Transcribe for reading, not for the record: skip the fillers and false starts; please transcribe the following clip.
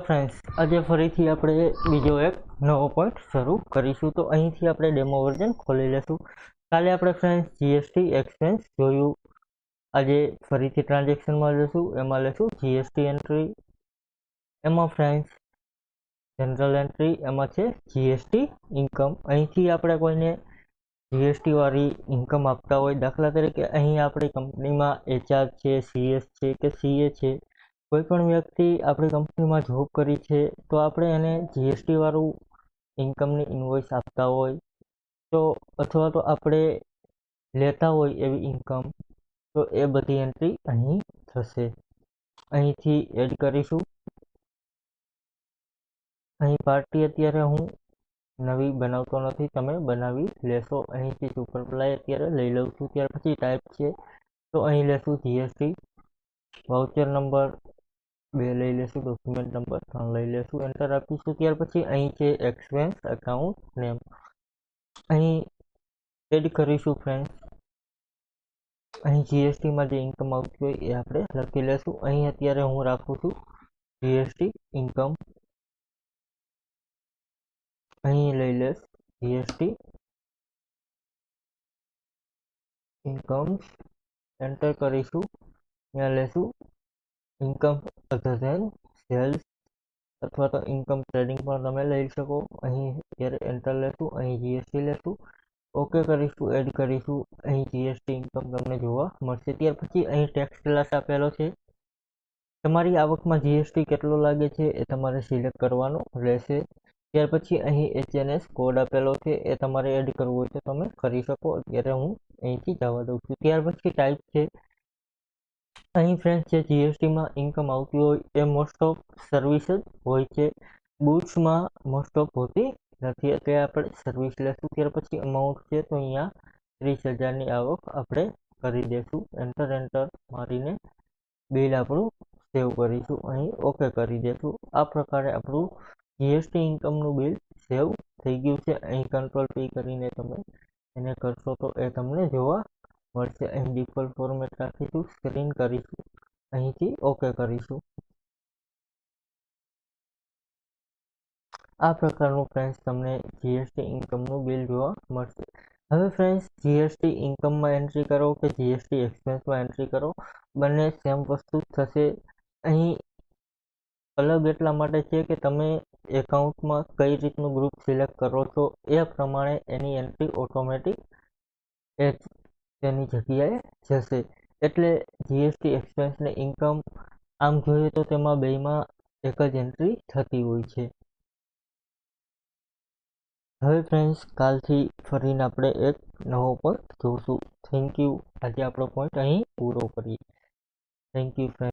Friends आज फरीथी આપણે બીજો એક નવો પોઈન્ટ શરૂ કરીશું। તો અહીંથી આપણે ડેમો વર્ઝન ખોલી લેશું। કાલે આપણે ફ્રેન્ડ્સ જીએસટી એક્સપેન્સ જોયું। આજે ફરીથી ટ્રાન્ઝેક્શનમાં જશું, એમાં લેશું જીએસટી એન્ટ્રી। એમાં ફ્રેન્ડ્સ જનરલ એન્ટ્રી એમાં છે જીએસટી ઇન્કમ। અહીંથી આપણે કોઈને જીએસટી વાળી ઇન્કમ આપતા હોય, દાખલા તરીકે અહીં આપણી કંપનીમાં એચઆર છે, સીએસ છે કે સીએ છે, કોઈ પણ વ્યક્તિ આપણી કંપનીમાં જોબ કરી છે, તો આપણે એને જીએસટી વાળું ઇન્કમની ઇન્વોઇસ આપતા હોય તો, અથવા તો આપણે લેતા હોય એવી ઇન્કમ, તો એ બધી એન્ટ્રી અહીં થશે। અહીંથી એડ કરીશું। અહીં પાર્ટી અત્યારે હું નવી બનાવતો નથી, તમે બનાવી લેશો। અહીંથી સુપરપ્લાય અત્યારે લઈ લઉં છું। ત્યાર પછી ટાઈપ છે તો અહીં લેશું જીએસટી, વાઉચર નંબર 2 લઈ લેશું, ડોક્યુમેન્ટ નંબર 3 લઈ લેશું, એન્ટર આપીશું। ત્યાર પછી અહીં છે એક્સપેન્સ એકાઉન્ટ નેમ, અહીં એડ કરીશું ફ્રેન્ડ્સ। અહીં જીએસટીમાં જે ઇન્કમ આવતી હોય એ આપણે લખી લેશું। અહીં અત્યારે હું રાખું છું જીએસટી ઇન્કમ, અહીં લઈ લેશ જીએસટી ઇન્કમ, એન્ટર કરીશું। ત્યાં લેશું ઇન્કમ અધર ધેન સેલ્સ, અથવા તો ઇન્કમ ટ્રેડિંગ પણ તમે લઈ શકો। અહીં અત્યારે એન્ટર લેશું, અહીં જીએસટી લેશું, ઓકે કરીશું, એડ કરીશું। અહીં જીએસટી ઇન્કમ તમને જોવા મળશે। ત્યાર પછી અહીં ટેક્સ ક્લાસ આપેલો છે, તમારી આવકમાં જીએસટી કેટલો લાગે છે એ તમારે સિલેક્ટ કરવાનો રહેશે। ત્યાર પછી અહીં એચએનએસ કોડ આપેલો છે, એ તમારે એડ કરવો હોય તો તમે કરી શકો। અત્યારે હું અહીંથી જવા દઉં છું। ત્યાર પછી ટાઈપ છે, અહીં ફ્રેન્ડ્સ જે જીએસટીમાં ઇન્કમ આવતી હોય એ મોસ્ટ ઓફ સર્વિસ જ હોય છે, ગુડ્સમાં મોસ્ટ ઓફ હોતી નથી, એટલે આપણે સર્વિસ લેશું। ત્યાર પછી અમાઉન્ટ છે તો અહીંયા 30,000ની આવક આપણે કરી દેશું। એન્ટર મારીને બિલ આપણું સેવ કરીશું, અહીં ઓકે કરી દેશું। આ પ્રકારે આપણું જીએસટી ઇન્કમનું બિલ સેવ થઈ ગયું છે। અહીં કંટ્રોલ પી કરીને તમે એને કરશો તો એ તમને જોવા મળશે। અહીં ડિફોલ્ટ ફોર્મેટ રાખીશું, સ્ક્રીન કરીશું, અહીંથી ઓકે કરીશું। આ પ્રકારનું ફ્રેન્ડ્સ તમને જીએસટી ઇન્કમનું બિલ જોવા મળશે। હવે ફ્રેન્ડ્સ જીએસટી ઇન્કમમાં એન્ટ્રી કરો કે જીએસટી એક્સપેન્સમાં એન્ટ્રી કરો, બંને સેમ વસ્તુ થશે। અહીં અલગ એટલા માટે છે કે તમે એકાઉન્ટમાં કઈ રીતનું ગ્રુપ સિલેક્ટ કરો છો એ પ્રમાણે એની એન્ટ્રી ઓટોમેટિક તેની જગ્યાએ જશે। એટલે જીએસટી એક્સપેન્સ ને ઇન્કમ આમ જોઈએ તો તેમાં બેમાં એક જ એન્ટ્રી થતી હોય છે। હવે ફ્રેન્ડ્સ કાલથી ફરીને આપણે એક નવો પોઈન્ટ જોશું। Thank you. આજે આપણો પોઈન્ટ અહીં પૂરો કરીએ। Thank you friend.